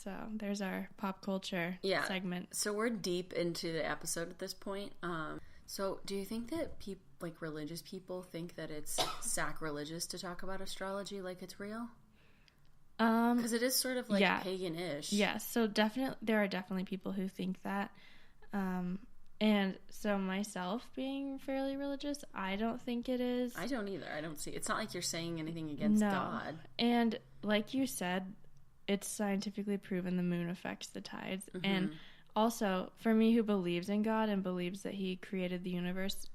So there's our pop culture segment. So we're deep into the episode at this point. So do you think that religious people think that it's sacrilegious to talk about astrology like it's real? Because it is sort of like pagan-ish. Yes, so there are definitely people who think that. And so myself being fairly religious, I don't think it is. I don't either. I don't see. It's not like you're saying anything against God. And like you said, it's scientifically proven the moon affects the tides. Mm-hmm. And also, for me who believes in God and believes that he created the universe,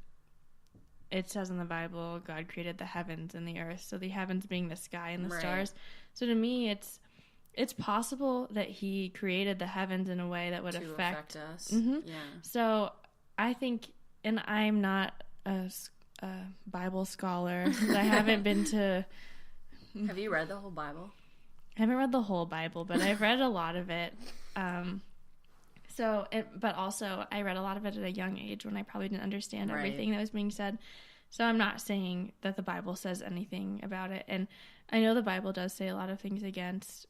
it says in the Bible, God created the heavens and the earth. So the heavens being the sky and the stars. So to me, it's possible that he created the heavens in a way that would affect us. Mm-hmm. Yeah. So I think, and I'm not a Bible scholar. I haven't been to... Have you read the whole Bible? I haven't read the whole Bible, but I've read a lot of it. But also, I read a lot of it at a young age when I probably didn't understand everything that was being said. So I'm not saying that the Bible says anything about it. And I know the Bible does say a lot of things against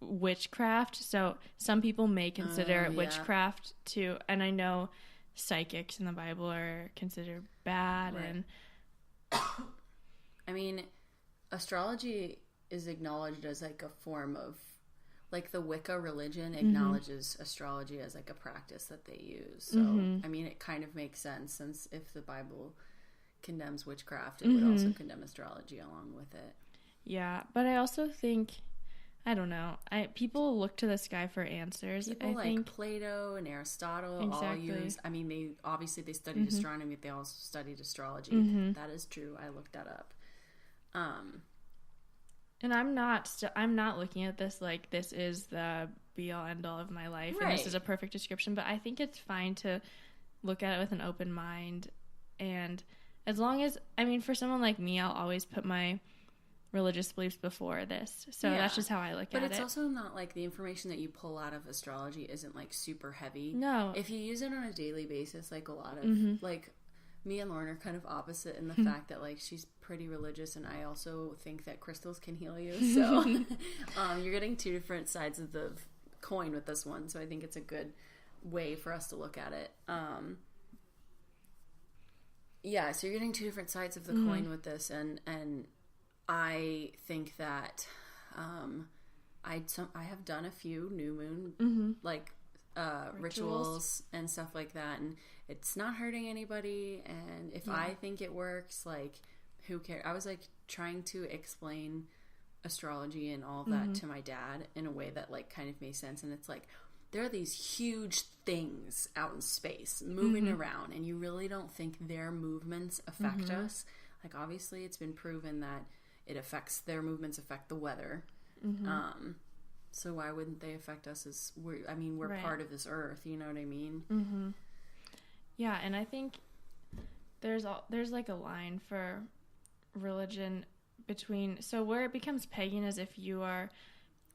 witchcraft. So some people may consider witchcraft too. And I know psychics in the Bible are considered bad. Right. And I mean, astrology is acknowledged as like a form of, like, the Wicca religion acknowledges astrology as like a practice that they use. So I mean, it kind of makes sense, since if the Bible condemns witchcraft, it would also condemn astrology along with it. Yeah, but I also think, I don't know, people look to the sky for answers. People think Plato and Aristotle all use, I mean, they studied astronomy, but they also studied astrology. That is true. I looked that up. And I'm not looking at this like this is the be-all, end-all of my life, and this is a perfect description, but I think it's fine to look at it with an open mind. And as long as, I mean, for someone like me, I'll always put my religious beliefs before this. So that's just how I look at it. But it's also not like the information that you pull out of astrology isn't like super heavy. No. If you use it on a daily basis, like a lot of, like, me and Lauren are kind of opposite in the fact that, like, she's pretty religious, and I also think that crystals can heal you. So you're getting two different sides of the coin with this one. So I think it's a good way for us to look at it. Yeah, so you're getting two different sides of the coin with this, and I think that I have done a few new moon like rituals and stuff like that, and it's not hurting anybody, and if I think it works, like, who cares? I was like trying to explain astrology and all of that to my dad in a way that like kind of made sense, and it's like there are these huge things out in space moving around, and you really don't think their movements affect us. Like, obviously it's been proven that their movements affect the weather. So why wouldn't they affect us as we're part of this earth, you know what I mean? Yeah, and I think there's like a line for religion between, so where it becomes pagan is if you are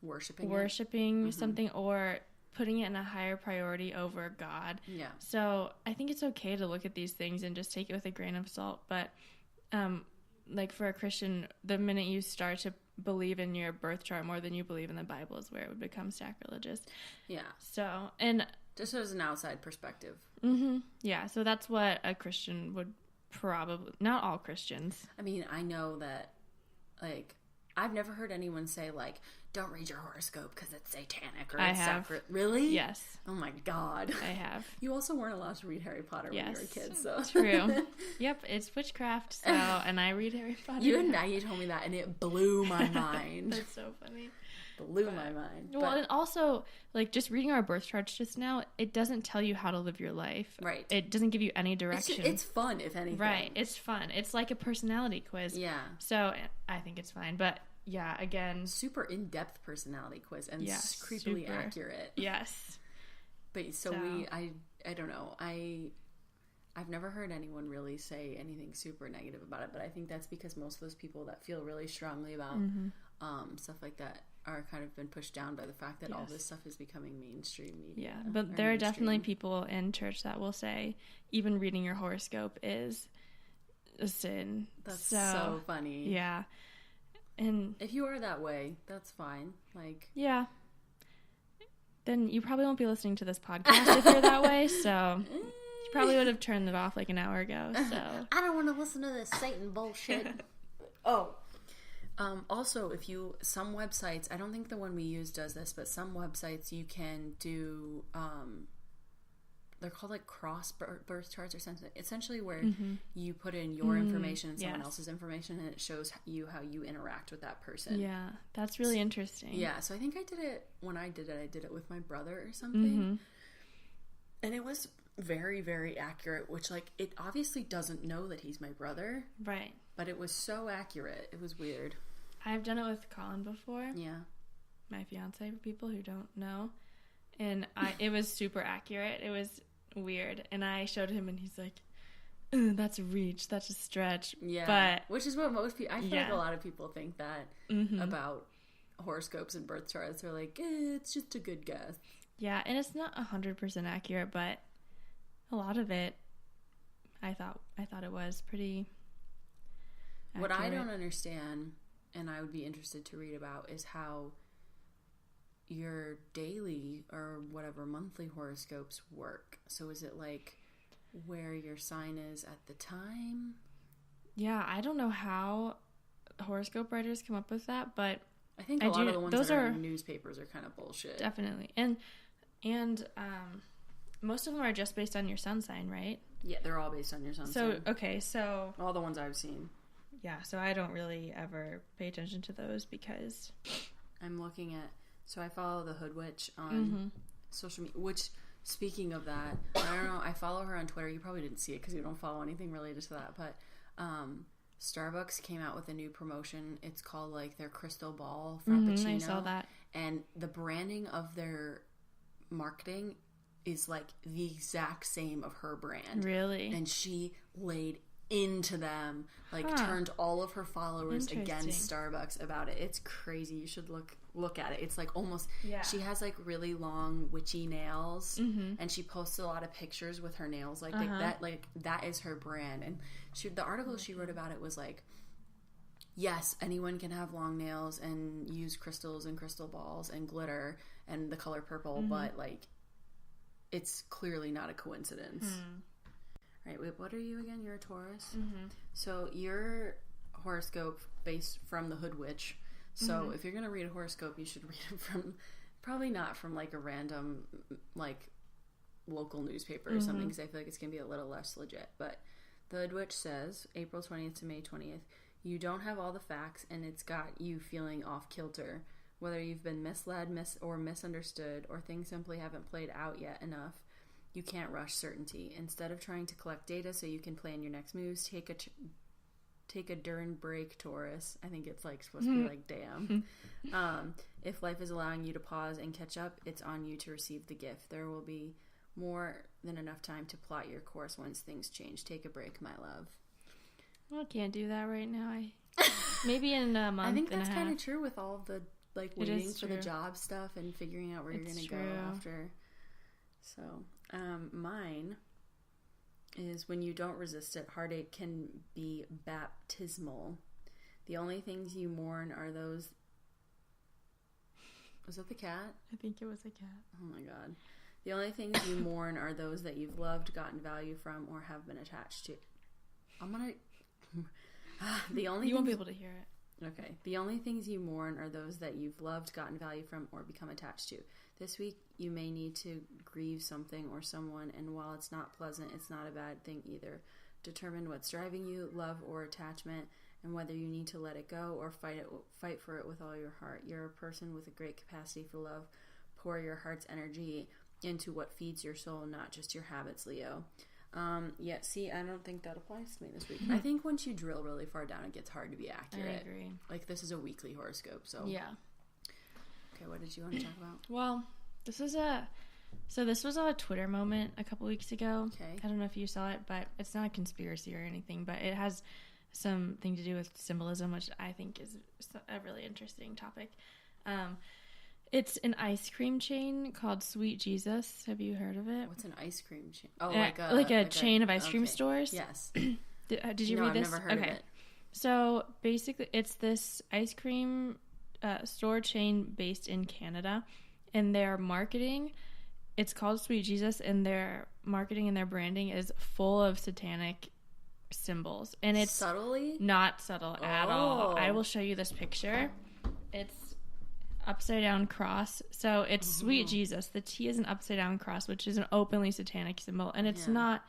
worshiping something or putting it in a higher priority over God. Yeah. So I think it's okay to look at these things and just take it with a grain of salt, but like for a Christian, the minute you start to believe in your birth chart more than you believe in the Bible is where it would become sacrilegious. Yeah. So, and just as an outside perspective. Yeah, so that's what a Christian would probably, not all Christians. I mean, I know that, like, I've never heard anyone say, like, don't read your horoscope because it's satanic or it's sacred. Really? Yes. Oh my God. I have. You also weren't allowed to read Harry Potter when you were a kid, so. True. Yep, it's witchcraft, so, and I read Harry Potter. You and Maggie told me that, and it blew my mind. That's so funny. Blew my mind. Well, and also, like, just reading our birth charts just now, it doesn't tell you how to live your life. Right. It doesn't give you any direction. It's fun, if anything. Right. It's fun. It's like a personality quiz. Yeah. So, I think it's fine, but... Yeah, again... Super in-depth personality quiz and creepily accurate. Yes. But so I don't know. I've never heard anyone really say anything super negative about it, but I think that's because most of those people that feel really strongly about stuff like that are kind of been pushed down by the fact that all this stuff is becoming mainstream media. Yeah, but there are definitely people in church that will say even reading your horoscope is a sin. That's so funny. Yeah. And if you are that way, that's fine. Like, yeah. then you probably won't be listening to this podcast if you're that way. So you probably would have turned it off like an hour ago. So I don't want to listen to this Satan bullshit. Also, some websites, I don't think the one we use does this, but some websites you can do, they're called like cross birth charts or something. Essentially where you put in your information and someone else's information, and it shows you how you interact with that person. Yeah, that's really interesting. Yeah, so I think I did it with my brother or something. And it was very, very accurate, which like, it obviously doesn't know that he's my brother. Right. But it was so accurate. It was weird. I've done it with Colin before. Yeah. My fiance, for people who don't know. And it was super accurate. It was weird. And I showed him and he's like, that's a reach. That's a stretch. Yeah. But which is what most people, I feel like a lot of people think that about horoscopes and birth charts. They're like, it's just a good guess. Yeah. And it's not 100% accurate, but a lot of it, I thought it was pretty accurate. What I don't understand, and I would be interested to read about, is how your daily or whatever monthly horoscopes work. So is it like where your sign is at the time? Yeah, I don't know how horoscope writers come up with that, but I think a lot of the ones that are in newspapers are kind of bullshit. Definitely. And most of them are just based on your sun sign, right? Yeah, they're all based on your sun sign. So all the ones I've seen. Yeah, so I don't really ever pay attention to those because I'm looking at, so I follow the Hood Witch on social media, which, speaking of that, I don't know, I follow her on Twitter. You probably didn't see it because you don't follow anything related to that, but Starbucks came out with a new promotion. It's called like their Crystal Ball Frappuccino. I saw that. And the branding of their marketing is like the exact same of her brand. Really? And she laid into them, like turned all of her followers against Starbucks about it. It's crazy. You should look at it. It's like almost, she has like really long witchy nails, and she posts a lot of pictures with her nails like that. Like that is her brand. And the article she wrote about it was like, yes, anyone can have long nails and use crystals and crystal balls and glitter and the color purple, but like it's clearly not a coincidence. Right, wait, what are you again? You're a Taurus? So your horoscope based from the Hood Witch. So if you're going to read a horoscope, you should read it from, probably not from like a random like local newspaper or something, because I feel like it's going to be a little less legit. But the Hood Witch says, April 20th to May 20th, you don't have all the facts and it's got you feeling off kilter. Whether you've been misled, or misunderstood, or things simply haven't played out yet enough, you can't rush certainty. Instead of trying to collect data so you can plan your next moves, take a darn break, Taurus. I think it's like supposed to be like, damn. If life is allowing you to pause and catch up, it's on you to receive the gift. There will be more than enough time to plot your course once things change. Take a break, my love. Well, I can't do that right now. Maybe in a month. I think that's kind of true with all of the like waiting for the job stuff and figuring out where you're going to go after. So, mine is when you don't resist it, heartache can be baptismal. The only things you mourn are those... Was that the cat? I think it was a cat. Oh my god. The only things you mourn are those that you've loved, gotten value from, or have been attached to. I'm gonna... You won't be able to hear it. Okay. The only things you mourn are those that you've loved, gotten value from, or become attached to. This week, you may need to grieve something or someone, and while it's not pleasant, it's not a bad thing either. Determine what's driving you, love or attachment, and whether you need to let it go or fight for it with all your heart. You're a person with a great capacity for love. Pour your heart's energy into what feeds your soul, not just your habits, Leo. See, I don't think that applies to me this week. I think once you drill really far down, it gets hard to be accurate. I agree. Like, this is a weekly horoscope, so... Yeah. Okay, what did you want to talk about? Well, this was a Twitter moment a couple weeks ago. Okay. I don't know if you saw it, but it's not a conspiracy or anything, but it has something to do with symbolism, which I think is a really interesting topic. It's an ice cream chain called Sweet Jesus. Have you heard of it? What's an ice cream chain? Oh, like a chain of ice cream stores? Yes. Did you read this? I've never heard of it. So basically, it's this ice cream store chain based in Canada, in their marketing, it's called Sweet Jesus, and their marketing and their branding is full of satanic symbols. And it's subtly not subtle at all. I will show you this picture. It's upside down cross. So it's Sweet Jesus. The T is an upside down cross, which is an openly satanic symbol, and it's not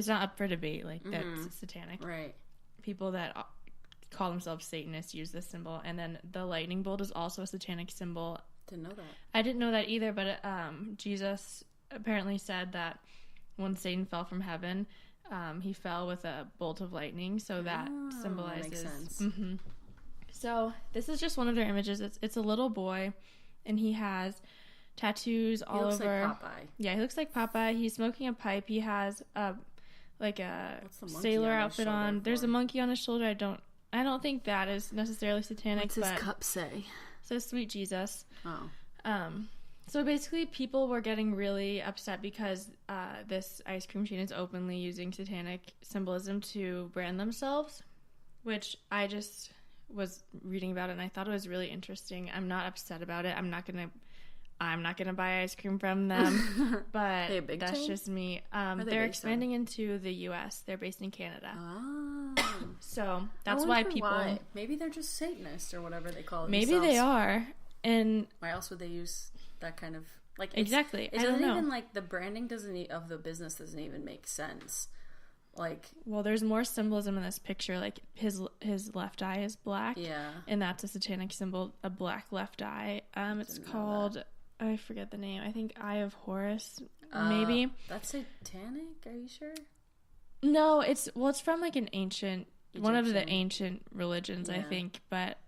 up for debate. Like, that's satanic. Right. People that call themselves Satanists use this symbol. And then the lightning bolt is also a satanic symbol. Didn't know that. I didn't know that either, but Jesus apparently said that when Satan fell from heaven, he fell with a bolt of lightning, so that symbolizes. Makes sense. Mm-hmm. So this is just one of their images. It's a little boy, and he has tattoos all over. He looks like Popeye. Yeah, he looks like Popeye. He's smoking a pipe. He has a sailor outfit on. There's a monkey on his shoulder. I don't think that is necessarily satanic. What's his cup say? So Sweet Jesus. Oh. So basically people were getting really upset because this ice cream chain is openly using satanic symbolism to brand themselves, which I just was reading about it and I thought it was really interesting. I'm not upset about it. I'm not gonna buy ice cream from them, but that's just me. They're expanding into the U.S. They're based in Canada. Oh. So that's why people... Why. Maybe they're just Satanists or whatever they call it. Maybe themselves. they are. And why else would they use that kind of... like? Exactly. It doesn't even, like, the branding of the business doesn't even make sense. Like... Well, there's more symbolism in this picture. Like, his left eye is black. Yeah. And that's a satanic symbol, a black left eye. It's called... I forget the name. I think Eye of Horus, maybe. That's satanic? Are you sure? No, it's from like an ancient, one of the ancient religions, I think. But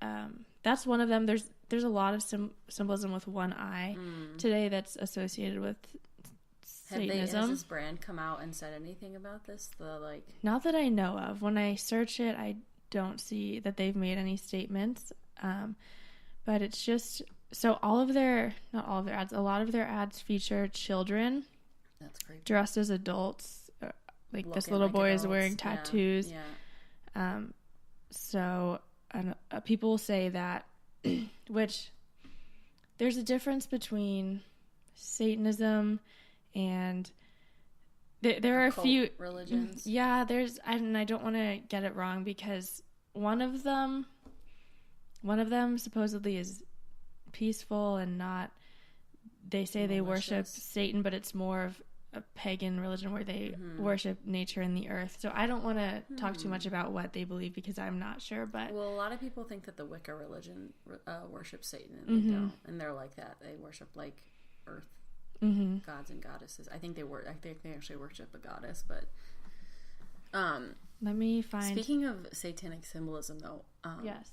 that's one of them. There's a lot of symbolism with one eye today that's associated with Satanism. Has this brand come out and said anything about this? Not that I know of. When I search it, I don't see that they've made any statements. But it's just... So not all of their ads, a lot of their ads feature children. That's creepy. Dressed as adults. Like this little boy is wearing tattoos. Yeah. So people will say that, which there's a difference between Satanism and there are a few religions. Yeah, and I don't want to get it wrong because one of them supposedly is peaceful and not, they say they worship Satan, but it's more of a pagan religion where they worship nature and the earth. So I don't want to talk too much about what they believe because I'm not sure. But a lot of people think that the Wicca religion worships Satan, and they don't, and they're like that. They worship like earth gods and goddesses. I think they actually worship a goddess. But let me find. Speaking of satanic symbolism, though, yes.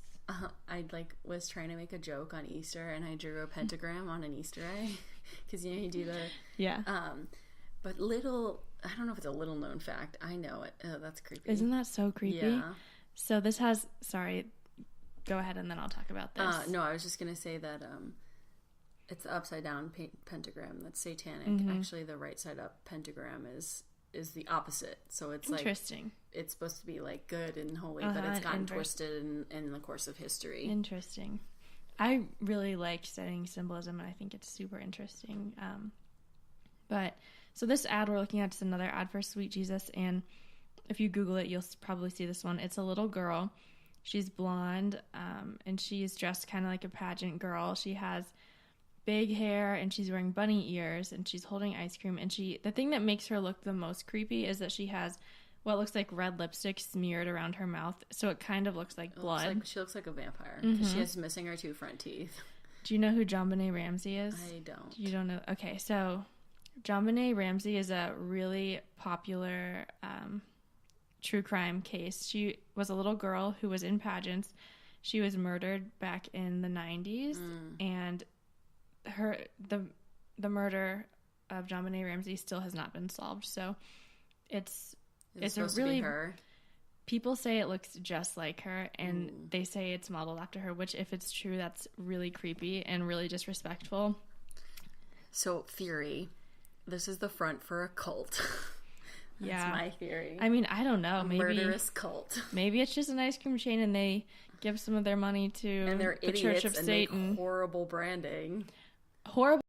I was trying to make a joke on Easter, and I drew a pentagram on an Easter egg because you do the But I don't know if it's a little known fact. I know it. Oh, that's creepy. Isn't that so creepy? Yeah. So this has. Sorry, go ahead, and then I'll talk about this. No, I was just gonna say that it's the upside down pentagram that's satanic. Actually, the right side up pentagram is the opposite. So it's interesting. Like it's supposed to be like good and holy, but it's gotten twisted in the course of history. Interesting. I really like studying symbolism, and I think it's super interesting. But so this ad we're looking at is another ad for Sweet Jesus, and if you Google it, you'll probably see this one. It's a little girl. She's blonde, and she's dressed kind of like a pageant girl. She has big hair, and she's wearing bunny ears, and she's holding ice cream. And the thing that makes her look the most creepy is that she has what looks like red lipstick smeared around her mouth, so it kind of looks like blood. She looks like a vampire because she is missing her 2 front teeth. Do you know who JonBenet Ramsey is? I don't. You don't know? Okay, so JonBenet Ramsey is a really popular true crime case. She was a little girl who was in pageants. She was murdered back in the 90s, and the murder of JonBenet Ramsey still has not been solved. So it's a really, people say it looks just like her, and they say it's modeled after her, which if it's true, that's really creepy and really disrespectful. So theory, this is the front for a cult. That's my theory. I mean, I don't know. Maybe murderous cult. Maybe it's just an ice cream chain, and they give some of their money to and they're the Church of Satan. Make horrible branding. Horrible